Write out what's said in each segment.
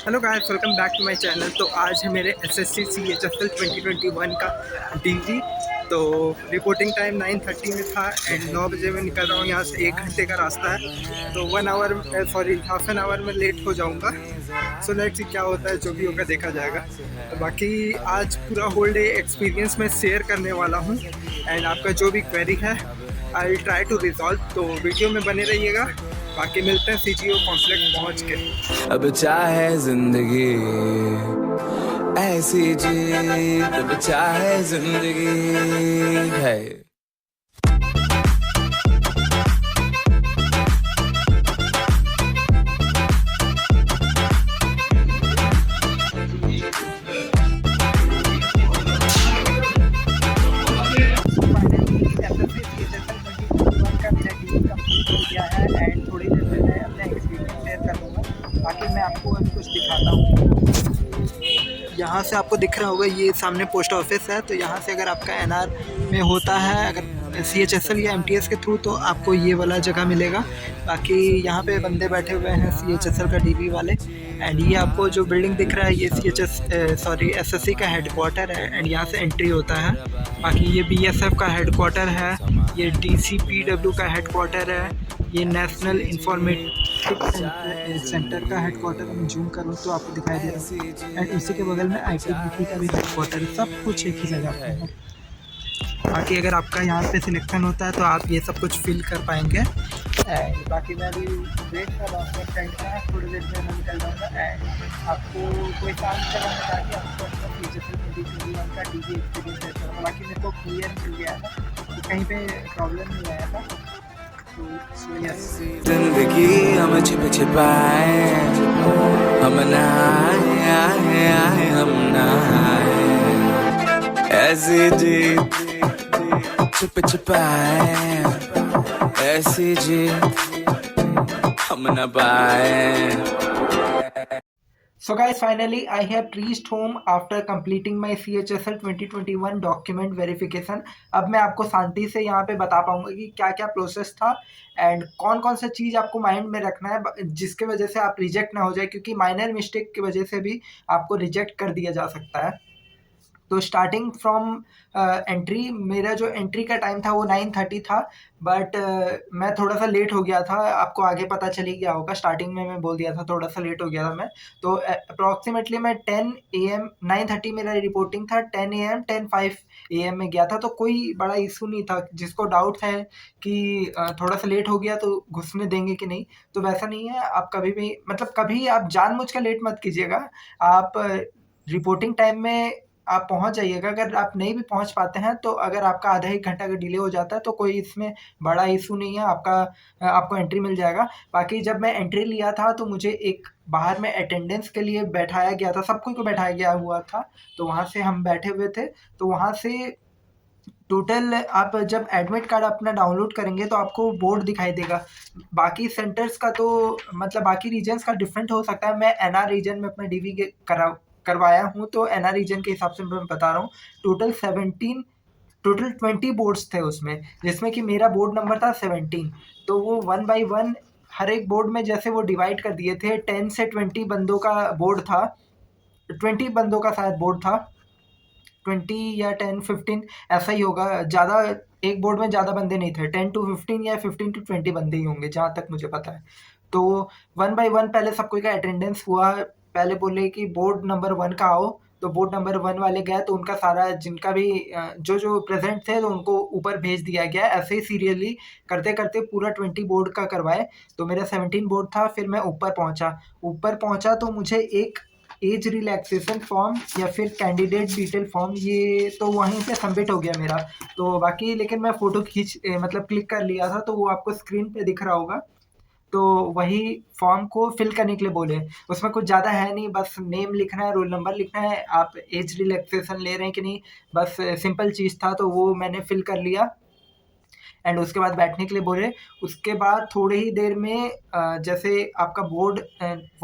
Hello guys, welcome back to my channel. तो आज है मेरे एसएससी CHSL 2021 का डीवी। तो रिपोर्टिंग टाइम 9:30 में था एंड 9 बजे मैं निकल रहा हूँ यहाँ से। 1 घंटे का रास्ता है, तो 1 आवर हाफ एन आवर में लेट हो जाऊँगा। सो लेट्स सी क्या होता है, जो भी होगा देखा जाएगा। तो बाकी आज पूरा होल डे एक्सपीरियंस मैं शेयर करने वाला हूँ एंड आपका जो भी क्वेरी है I will try to resolve. तो वीडियो में बने रहिएगा। बाकी मिलते हैं CGO कॉम्प्लेक्स पहुँच के। अब चाहे जिंदगी ऐसी जी, अब चाहे जिंदगी है। एंड थोड़ी देर में मैं अपना एक्सपीरियंस शेयर करूँगा। बाकी मैं आपको अभी कुछ दिखाता हूँ। यहाँ से आपको दिख रहा होगा, ये सामने पोस्ट ऑफिस है। तो यहाँ से अगर आपका NR में होता है, अगर CHSL या MTS के थ्रू, तो आपको ये वाला जगह मिलेगा। बाकी यहाँ पे बंदे बैठे हुए हैं CHSL का DV वाले। एंड ये आपको जो बिल्डिंग दिख रहा है, ये SSC का हेडक्वार्टर है एंड यहाँ से एंट्री होता है। बाकी ये BSF का हेडक्वार्टर है, ये DCPW का हेडक्वार्टर है, ये नेशनल इंफॉर्मेटिक सेंटर का हेडक्वार्टर। मैं जूम करूँ तो आपको दिखाई दे रहा है। एंड इसी के बगल में ITBP का भी हेडक्वार्टर है। सब कुछ एक ही जगह पे है। बाकी अगर आपका यहाँ पे सिलेक्शन होता है तो आप ये सब कुछ फिल कर पाएंगे। एंड बाकी मैं अभी वेट कर रहा हूँ फ्रेंड का, थोड़ी देर में मैं निकल जाऊँगा। एंड आपको कोई काम करना चाहिए, आपको अपना फ्यूचर 2021 का DV एक्सपीरियंस शेयर करूँगा। बाकी मेरे को क्लियर मिल गया था, तो कहीं पे प्रॉब्लम नहीं आया था। जिंदगी हम छिप छिपाए, हम नहाए हम नहाए, ऐसी जीत छुप छिपाए, ऐसी जीत हम न पाए। So guys, finally I have reached home after completing my CHSL 2021 document verification. अब मैं आपको शांति से यहाँ पे बता पाऊंगा कि क्या क्या प्रोसेस था एंड कौन कौन सा चीज़ आपको माइंड में रखना है, जिसके वजह से आप रिजेक्ट ना हो जाए, क्योंकि माइनर मिस्टेक की वजह से भी आपको रिजेक्ट कर दिया जा सकता है। तो स्टार्टिंग फ्रॉम एंट्री, मेरा जो एंट्री का टाइम था वो 9:30 था। बट मैं थोड़ा सा लेट हो गया था। आपको आगे पता चल ही गया होगा, स्टार्टिंग में मैं बोल दिया था थोड़ा सा लेट हो गया था मैं। तो अप्रॉक्सीमेटली मैं 10 AM, 9:30 मेरा रिपोर्टिंग था, 10 AM 10:05 AM में गया था। तो कोई बड़ा इशू नहीं था। जिसको डाउट है कि थोड़ा सा लेट हो गया तो घुसने देंगे कि नहीं, तो वैसा नहीं है। आप कभी भी, मतलब कभी आप जानबूझ कर लेट मत कीजिएगा। आप रिपोर्टिंग टाइम में आप पहुँच जाइएगा। अगर आप नहीं भी पहुँच पाते हैं, तो अगर आपका आधा 1 घंटा अगर डिले हो जाता है, तो कोई इसमें बड़ा इशू नहीं है। आपको एंट्री मिल जाएगा। बाकी जब मैं एंट्री लिया था, तो मुझे एक बाहर में अटेंडेंस के लिए बैठाया गया था, सब कोई को बैठाया गया हुआ था। तो वहाँ से हम बैठे हुए थे। तो वहाँ से टोटल, आप जब एडमिट कार्ड अपना डाउनलोड करेंगे तो आपको बोर्ड दिखाई देगा। बाकी सेंटर्स का तो, मतलब बाकी रीजन्स का डिफरेंट हो सकता है। मैं NR रीजन में अपना DV करवाया हूँ, तो NR रीजन के हिसाब से मैं बता रहा हूँ। टोटल 20 बोर्ड्स थे उसमें, जिसमें कि मेरा बोर्ड नंबर था 17। तो वो 1 बाई 1 हर एक बोर्ड में जैसे वो डिवाइड कर दिए थे। 10 से 20 बंदों का बोर्ड था, 20 बंदों का शायद बोर्ड था। 20 या 10-15 ऐसा ही होगा। ज़्यादा, एक बोर्ड में ज़्यादा बंदे नहीं थे। 10 to 15 या 15 to 20 बंदे ही होंगे, जहाँ तक मुझे पता है। तो 1 बाई 1 पहले सब कोई का अटेंडेंस हुआ। पहले बोले कि बोर्ड नंबर 1 का आओ, तो बोर्ड नंबर 1 वाले गए, तो उनका सारा जिनका भी जो प्रेजेंट थे, तो उनको ऊपर भेज दिया गया। ऐसे ही सीरियली करते करते पूरा 20 बोर्ड का करवाए। तो मेरा 17 बोर्ड था। फिर मैं ऊपर पहुंचा तो मुझे एक एज रिलैक्सेशन फॉर्म या फिर कैंडिडेट डिटेल फॉर्म, ये तो वहीं पे सबमिट हो गया मेरा। तो बाकी, लेकिन मैं फ़ोटो मतलब क्लिक कर लिया था, तो वो आपको स्क्रीन पे दिख रहा होगा। तो वही फॉर्म को फिल करने के लिए बोले। उसमें कुछ ज़्यादा है नहीं, बस नेम लिखना है, रोल नंबर लिखना है, आप एज रिलैक्सेशन ले रहे हैं कि नहीं, बस सिंपल चीज़ था। तो वो मैंने फिल कर लिया एंड उसके बाद बैठने के लिए बोले। उसके बाद थोड़ी ही देर में जैसे आपका बोर्ड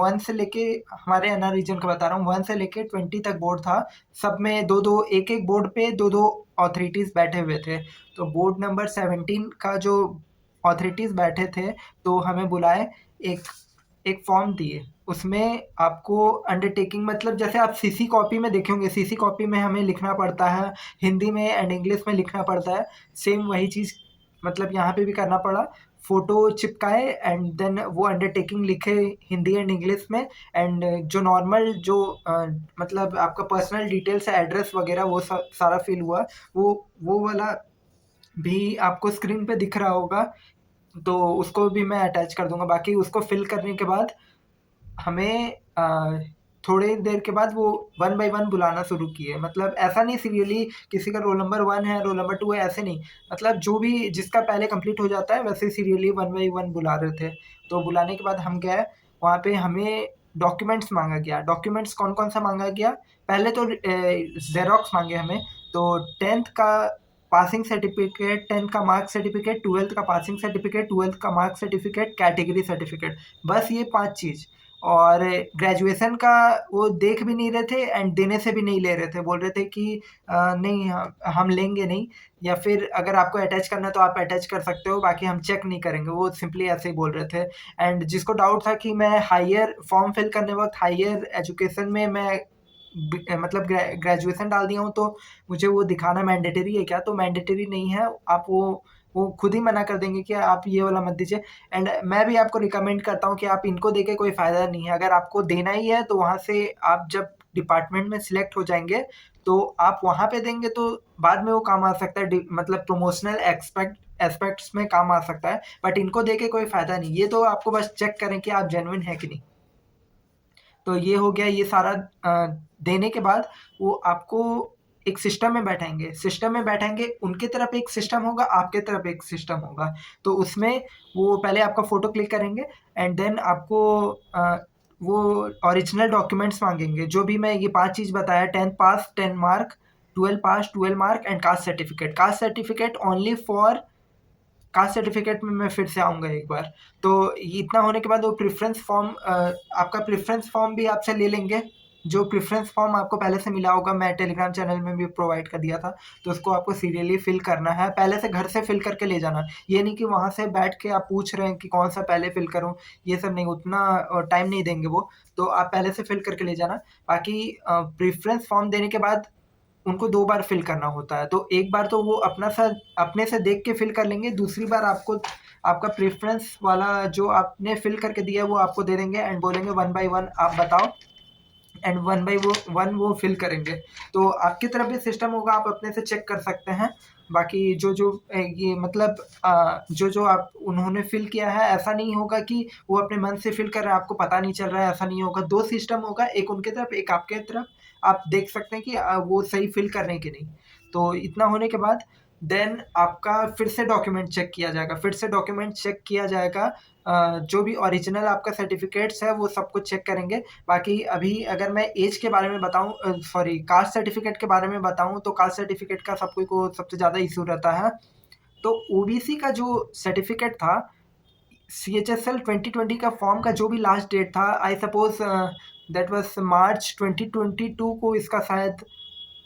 1 से लेके, हमारे NR रीजन का बता रहा हूँ, 1 से लेके 20 तक बोर्ड था। सब में 2-2, एक-एक बोर्ड पे 2-2 ऑथोरिटीज़ बैठे हुए थे। तो बोर्ड नंबर 17 का जो ऑथोरिटीज़ बैठे थे, तो हमें बुलाए। एक एक फॉर्म दिए, उसमें आपको अंडरटेकिंग मतलब जैसे आप सीसी कॉपी में देखे होंगे, सीसी कॉपी में हमें लिखना पड़ता है, हिंदी में एंड इंग्लिश में लिखना पड़ता है, सेम वही चीज़ मतलब यहाँ पे भी करना पड़ा। फ़ोटो चिपकाए एंड देन वो अंडरटेकिंग लिखे हिंदी एंड इंग्लिश में, एंड जो नॉर्मल जो मतलब आपका पर्सनल डिटेल्स है, एड्रेस वगैरह वो सारा फिल हुआ। वो वाला भी आपको स्क्रीन पे दिख रहा होगा, तो उसको भी मैं अटैच कर दूँगा। बाकी उसको फिल करने के बाद हमें थोड़ी देर के बाद वो वन बाय वन बुलाना शुरू किए। मतलब ऐसा नहीं सीरियली किसी का रोल नंबर 1 है, रोल नंबर 2 है, ऐसे नहीं। मतलब जो भी जिसका पहले कंप्लीट हो जाता है वैसे सीरियली वन बाय वन बुला रहे थे। तो बुलाने के बाद हम गए, वहाँ पे हमें डॉक्यूमेंट्स माँगा गया। डॉक्यूमेंट्स कौन-कौन सा माँगा गया? पहले तो ज़ेरॉक्स माँगे हमें, तो 10th का पासिंग सर्टिफिकेट, 10th का मार्क सर्टिफिकेट, 12th का पासिंग सर्टिफिकेट, 12th का मार्क सर्टिफिकेट, कैटेगरी सर्टिफिकेट, बस ये 5 चीज़। और ग्रेजुएशन का वो देख भी नहीं रहे थे एंड देने से भी नहीं ले रहे थे। बोल रहे थे कि नहीं हम लेंगे नहीं, या फिर अगर आपको अटैच करना है तो आप अटैच कर सकते हो, बाकी हम चेक नहीं करेंगे। वो सिंपली ऐसे ही बोल रहे थे। एंड जिसको डाउट था कि मैं हायर फॉर्म फिल करने वक़्त हायर एजुकेशन में मैं मतलब ग्रेजुएशन डाल दिया हूँ, तो मुझे वो दिखाना मैंडेटरी है क्या? तो मैंडेटरी नहीं है, आप वो खुद ही मना कर देंगे कि आप ये वाला मत दीजिए। एंड मैं भी आपको रिकमेंड करता हूँ कि आप इनको देके कोई फ़ायदा नहीं है। अगर आपको देना ही है तो वहाँ से आप जब डिपार्टमेंट में सिलेक्ट हो जाएँगे, तो आप वहाँ पे देंगे, तो बाद में वो काम आ सकता है, मतलब प्रमोशनल एस्पेक्ट्स में काम आ सकता है, बट इनको देके कोई फ़ायदा नहीं। ये तो आपको बस चेक करें कि आप जेन्युइन हैं कि नहीं। तो ये हो गया, ये सारा देने के बाद वो आपको एक सिस्टम में बैठाएँगे। सिस्टम में बैठाएँगे, उनकी तरफ एक सिस्टम होगा, आपके तरफ एक सिस्टम होगा। तो उसमें वो पहले आपका फ़ोटो क्लिक करेंगे एंड देन आपको वो ओरिजिनल डॉक्यूमेंट्स माँगेंगे। जो भी मैं ये 5 चीज़ बताया, 10th pass, 10 mark, 12 pass, 12 mark and caste certificate. Caste certificate only for caste certificate में मैं फिर से आऊँगा एक बार। तो ये इतना होने के बाद वो प्रेफ़रेंस फ़ॉर्म आपका प्रेफ़रेंस फ़ॉर्म भी आपसे ले लेंगे। जो प्रेफ़रेंस फ़ॉर्म आपको पहले से मिला होगा, मैं टेलीग्राम चैनल में भी प्रोवाइड कर दिया था, तो उसको आपको सीरियली फ़िल करना है। पहले से घर से फ़िल करके ले जाना। ये नहीं कि वहाँ से बैठ के आप पूछ रहे हैं कि कौन-सा पहले फ़िल करूँ, ये सब नहीं, उतना टाइम नहीं देंगे वो। तो आप पहले से फ़िल करके ले जाना। बाकी प्रेफ़रेंस फ़ॉर्म देने के बाद उनको 2 बार फ़िल करना होता है। तो एक बार तो वो अपने से देख के फ़िल कर लेंगे, दूसरी बार आपको आपका प्रेफ़रेंस वाला जो आपने फ़िल करके दिया है वो आपको दे देंगे एंड बोलेंगे वन बाय वन आप बताओ, एंड वन बाय वन वो फ़िल करेंगे। तो आपकी तरफ भी सिस्टम होगा, आप अपने से चेक कर सकते हैं। बाकी जो ये मतलब जो आप उन्होंने फ़िल किया है, ऐसा नहीं होगा कि वो अपने मन से फ़िल कर रहे हैं, आपको पता नहीं चल रहा है, ऐसा नहीं होगा। 2 सिस्टम होगा, एक उनकी तरफ, एक आपके तरफ। आप देख सकते हैं कि वो सही फ़िल कर रहे हैं कि नहीं। तो इतना होने के बाद देन आपका फिर से डॉक्यूमेंट चेक किया जाएगा, फिर से डॉक्यूमेंट चेक किया जाएगा। जो भी ओरिजिनल आपका सर्टिफ़िकेट्स है वो सब कुछ चेक करेंगे। बाकी अभी अगर मैं ऐज के बारे में बताऊँ, सॉरी, कास्ट सर्टिफ़िकेट के बारे में बताऊँ, तो कास्ट सर्टिफ़िकेट का सब कोई को सबसे ज़्यादा इश्यू रहता है। तो ओबीसी का जो सर्टिफ़िकेट था, सीएचएसएल 2020 का फॉर्म का जो भी लास्ट डेट था, आई सपोज़ दैट वाज़ मार्च 2022 को इसका शायद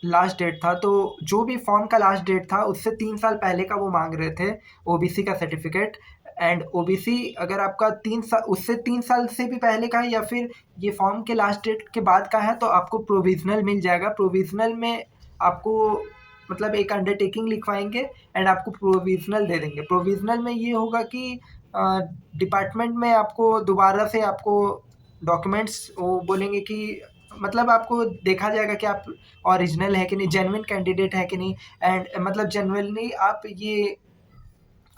लास्ट डेट था। तो जो भी फॉर्म का लास्ट डेट था उससे 3 साल पहले का वो माँग रहे थे ओबीसी का सर्टिफ़िकेट। एंड ओबीसी अगर आपका 3 साल से भी पहले का है, या फिर ये फॉर्म के लास्ट डेट के बाद का है, तो आपको प्रोविज़नल मिल जाएगा। प्रोविज़नल में आपको मतलब एक अंडरटेकिंग लिखवाएँगे एंड आपको प्रोविज़नल दे देंगे। प्रोविज़नल में ये होगा कि डिपार्टमेंट में आपको दोबारा से आपको डॉक्यूमेंट्स वो बोलेंगे कि मतलब आपको देखा जाएगा कि आप ओरिजिनल है कि नहीं, जेन्युइन कैंडिडेट है कि नहीं, एंड मतलब जेन्युइनली आप ये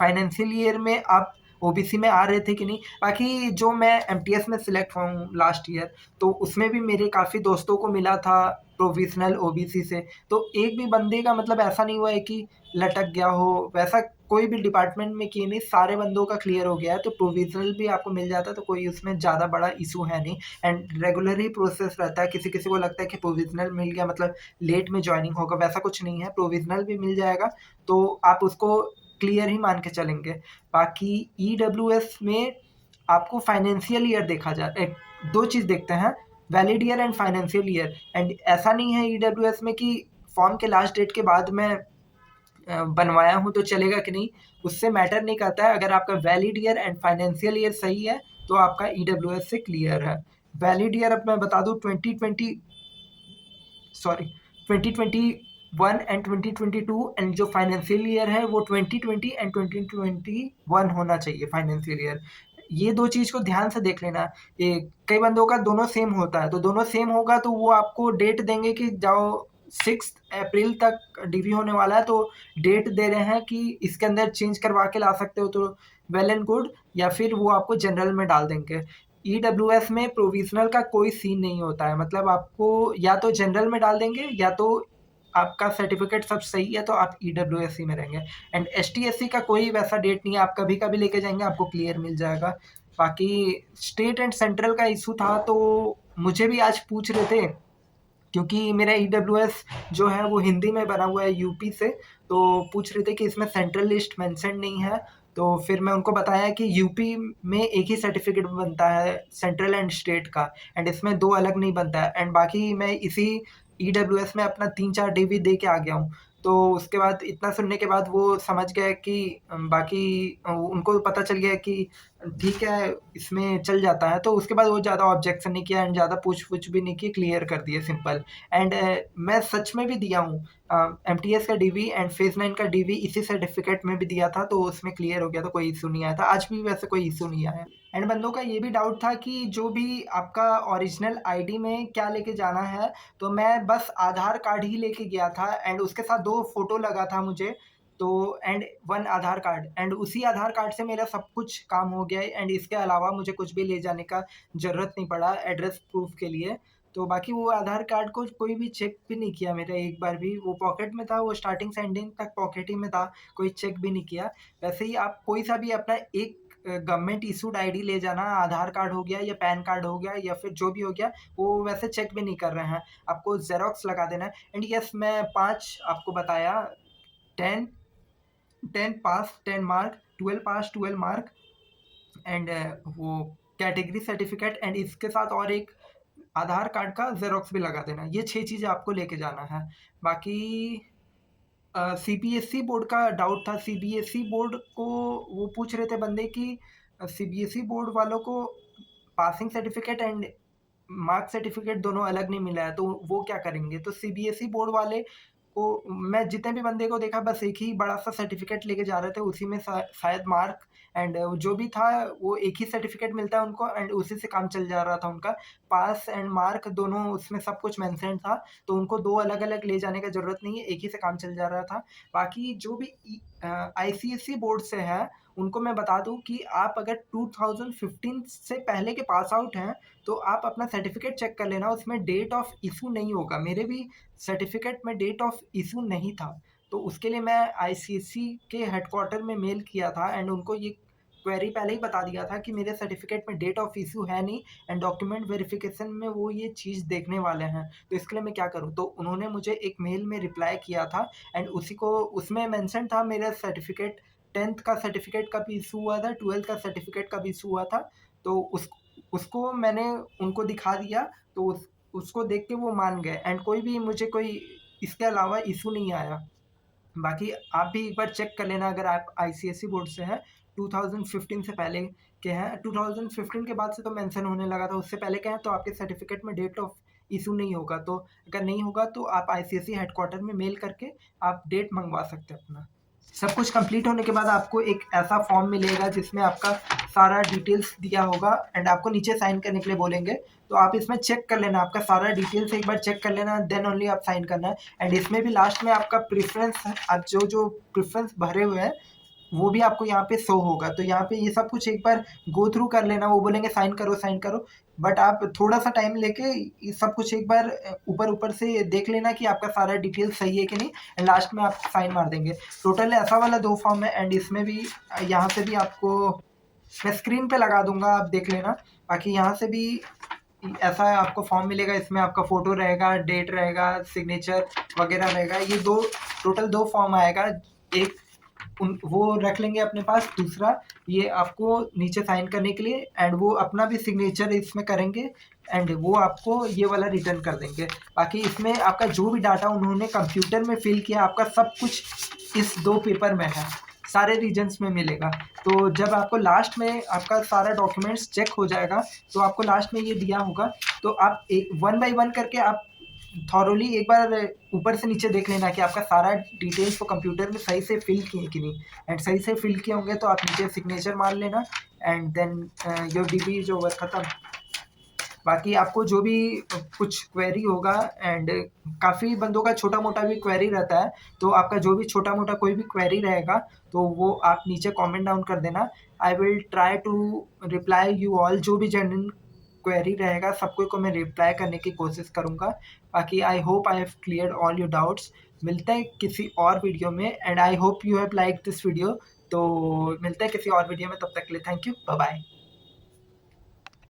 फाइनेंशियल ईयर में आप ओबीसी में आ रहे थे कि नहीं। बाकी जो मैं एमटीएस में सिलेक्ट हुआ हूँ लास्ट ईयर, तो उसमें भी मेरे काफ़ी दोस्तों को मिला था प्रोविज़नल ओबीसी से। तो एक भी बंदे का मतलब ऐसा नहीं हुआ है कि लटक गया हो, वैसा कोई भी डिपार्टमेंट में किए नहीं, सारे बंदों का क्लियर हो गया है। तो प्रोविज़नल भी आपको मिल जाता है, तो कोई उसमें ज़्यादा बड़ा इश्यू है नहीं। एंड रेगुलर ही प्रोसेस रहता है। किसी-किसी को लगता है कि प्रोविज़नल मिल गया मतलब लेट में जॉइनिंग होगा, वैसा कुछ नहीं है। प्रोविज़नल भी मिल जाएगा, तो आप उसको क्लियर ही मान के चलेंगे। बाकी ईडब्ल्यूएस में आपको फाइनेंशियल ईयर देखा जाता है, 2 चीज़ देखते हैं, valid year and financial year. And ऐसा नहीं है ईडब्ल्यूएस में कि फॉर्म के लास्ट डेट के बाद मैं बनवाया हूँ तो चलेगा कि नहीं, उससे मैटर नहीं करता है। अगर आपका valid year and financial year सही है, तो आपका ईडब्ल्यूएस से क्लियर है। वैलिड ईयर अब मैं बता दूँ 2021 एंड 2022, एंड जो फाइनेंशियल ईयर है वो 2020 एंड 2021 होना चाहिए फाइनेंशियल ईयर। ये 2 चीज़ को ध्यान से देख लेना। ये कई बंदों का दोनों सेम होता है, तो दोनों सेम होगा तो वो आपको डेट देंगे कि जाओ 6 अप्रैल तक डीवी होने वाला है, तो डेट दे रहे हैं कि इसके अंदर चेंज करवा के ला सकते हो, तो वेल एंड गुड, या फिर वो आपको जनरल में डाल देंगे। ईडब्ल्यूएस में प्रोविजनल का कोई सीन नहीं होता है, मतलब आपको या तो जनरल में डाल देंगे या तो आपका सर्टिफिकेट सब सही है तो आप ईडब्ल्यूएस में रहेंगे। एंड एसटी/एससी का कोई वैसा डेट नहीं है, आप कभी कभी लेके जाएंगे आपको क्लियर मिल जाएगा। बाकी स्टेट एंड सेंट्रल का इशू था, तो मुझे भी आज पूछ रहे थे क्योंकि मेरा ईडब्ल्यूएस जो है वो हिंदी में बना हुआ है यूपी से, तो पूछ रहे थे कि इसमें सेंट्रल लिस्ट मेंशन नहीं है। तो फिर मैं उनको बताया कि यूपी में एक ही सर्टिफिकेट बनता है सेंट्रल एंड स्टेट का, एंड इसमें 2 अलग नहीं बनता है। एंड बाकी मैं इसी ईडब्ल्यूएस में अपना 3-4 डीवी दे के आ गया हूँ। तो उसके बाद इतना सुनने के बाद वो समझ गए कि बाकी उनको पता चल गया कि ठीक है इसमें चल जाता है, तो उसके बाद वो ज़्यादा ऑब्जेक्शन नहीं किया एंड ज़्यादा पूछ-वूछ भी नहीं की, क्लियर कर दिए सिंपल। एंड मैं सच में भी दिया हूँ एमटीएस का डीवी एंड फेज़ 9 का डीवी इसी सर्टिफिकेट में भी दिया था, तो उसमें क्लियर हो गया था, कोई इश्यू नहीं आया था। आज भी वैसे कोई इश्यू नहीं आया। एंड बंदों का ये भी डाउट था कि जो भी आपका ओरिजिनल आईडी में क्या लेके जाना है, तो मैं बस आधार कार्ड ही लेके गया था एंड उसके साथ 2 फ़ोटो लगा था मुझे, तो एंड 1 आधार कार्ड, एंड उसी आधार कार्ड से मेरा सब कुछ काम हो गया है एंड इसके अलावा मुझे कुछ भी ले जाने का ज़रूरत नहीं पड़ा एड्रेस प्रूफ़ के लिए। तो बाकी वो आधार कार्ड को कोई भी चेक भी नहीं किया मेरा एक बार भी, वो पॉकेट में था, वो स्टार्टिंग से एंडिंग तक पॉकेट ही में था, कोई चेक भी नहीं किया। वैसे ही आप कोई सा भी अपना एक गवर्नमेंट इशूड आईडी ले जाना, आधार कार्ड हो गया या पैन कार्ड हो गया या फिर जो भी हो गया, वो वैसे चेक भी नहीं कर रहे हैं, आपको ज़ेरॉक्स लगा देना है। एंड यस, मैं 5 आपको बताया, 10 10 पास 10 मार्क, 12 पास 12 मार्क, एंड वो कैटेगरी सर्टिफिकेट, एंड इसके साथ और एक आधार कार्ड का ज़ेरॉक्स भी लगा देना। ये 6 चीज़ें आपको लेके जाना है। बाकी सीबीएसई बोर्ड का डाउट था। सीबीएसई बोर्ड को वो पूछ रहे थे बंदे कि सीबीएसई बोर्ड वालों को passing certificate and mark certificate दोनों अलग नहीं मिला है, तो वो क्या करेंगे? तो सीबीएसई बोर्ड वाले को मैं जितने भी बंदे को देखा बस एक ही बड़ा सा सर्टिफिकेट लेके जा रहे थे, उसी में शायद मार्क एंड जो भी था वो एक ही सर्टिफिकेट मिलता है उनको एंड उसी से काम चल जा रहा था उनका। पास एंड मार्क दोनों उसमें सब कुछ मेंशन था, तो उनको 2 अलग-अलग ले जाने का ज़रूरत नहीं है, एक ही से काम चल जा रहा था। बाकी जो भी आईसीएसई बोर्ड से है, उनको मैं बता दूँ कि आप अगर 2015 से पहले के पास आउट हैं, तो आप अपना सर्टिफिकेट चेक कर लेना, उसमें डेट ऑफ इश्यू नहीं होगा। मेरे भी सर्टिफिकेट में डेट ऑफ इश्यू नहीं था, तो उसके लिए मैं आईसीएसई के हेडक्वार्टर में मेल किया था एंड उनको ये क्वेरी पहले ही बता दिया था कि मेरे सर्टिफिकेट में डेट ऑफ इश्यू है नहीं एंड डॉक्यूमेंट वेरिफिकेशन में वो ये चीज़ देखने वाले हैं, तो इसके लिए मैं क्या करूँ? तो उन्होंने मुझे एक मेल में रिप्लाई किया था एंड उसी को उसमें मेंशन था मेरा सर्टिफिकेट, 10th का सर्टिफिकेट का भी इशू हुआ था, 12th का सर्टिफिकेट का भी इशू हुआ था, तो उसको मैंने उनको दिखा दिया, तो उसको देख के वो मान गए एंड कोई भी मुझे कोई इसके अलावा इशू नहीं आया। बाकी आप भी एक बार चेक कर लेना अगर आप आईसीएसई बोर्ड से हैं, 2015 से पहले के हैं, 2015 के बाद से तो मेंशन होने लगा था, उससे पहले के हैं तो आपके सर्टिफिकेट में डेट ऑफ इशू नहीं होगा, तो अगर नहीं होगा तो आप आईसीएसई हेडक्वार्टर में मेल करके आप डेट मंगवा सकते हैं अपना। सब कुछ कंप्लीट होने के बाद आपको एक ऐसा फॉर्म मिलेगा जिसमें आपका सारा डिटेल्स दिया होगा एंड आपको नीचे साइन करने के लिए बोलेंगे, तो आप इसमें चेक कर लेना, आपका सारा डिटेल्स एक बार चेक कर लेना, देन ओनली आप साइन करना है। एंड इसमें भी लास्ट में आपका प्रेफरेंस, आप जो प्रेफरेंस भरे हुए हैं वो भी आपको यहाँ पे शो होगा, तो यहाँ पे ये सब कुछ एक बार गो थ्रू कर लेना। वो बोलेंगे साइन करो, बट आप थोड़ा सा टाइम लेके ये सब कुछ एक बार ऊपर से देख लेना कि आपका सारा डिटेल सही है कि नहीं, एंड लास्ट में आप साइन मार देंगे। टोटल ऐसा वाला 2 फॉर्म है एंड इसमें भी यहाँ से भी आपको मैं स्क्रीन पे लगा दूंगा, आप देख लेना। बाकी यहाँ से भी ऐसा आपको फॉर्म मिलेगा, इसमें आपका फ़ोटो रहेगा, डेट रहेगा, सिग्नेचर वगैरह रहेगा। ये टोटल 2 फॉर्म आएगा, एक वो रख लेंगे अपने पास, दूसरा ये आपको नीचे साइन करने के लिए एंड वो अपना भी सिग्नेचर इसमें करेंगे एंड वो आपको ये वाला रिटर्न कर देंगे। बाकी इसमें आपका जो भी डाटा उन्होंने कंप्यूटर में फिल किया, आपका सब कुछ इस 2 पेपर में है, सारे रीजन्स में मिलेगा। तो जब आपको लास्ट में आपका सारा डॉक्यूमेंट्स चेक हो जाएगा तो आपको लास्ट में ये दिया होगा, तो आप एक वन बाय वन करके आप थॉरोली एक बार ऊपर से नीचे देख लेना कि आपका सारा डिटेल्स वो कंप्यूटर में सही से फिल किए कि नहीं, एंड सही से फिल किए होंगे तो आप नीचे सिग्नेचर मार लेना and then your DB is over, खत्म। बाकी आपको जो भी कुछ क्वेरी होगा, एंड काफ़ी बंदों का छोटा मोटा भी क्वेरी रहता है, तो आपका जो भी छोटा मोटा कोई भी क्वेरी रहेगा तो वो आप नीचे कमेंट डाउन कर देना। I will try to reply you all, जो भी जेन्युइन क्वेरी रहेगा सबको को मैं रिप्लाई करने की कोशिश करूँगा। बाकी I hope I have clear all your doubts. मिलते हैं किसी और वीडियो में, and I hope you have like this video. तो मिलते हैं किसी और वीडियो में, तब तक के लिए थैंक यू, बाय बाय।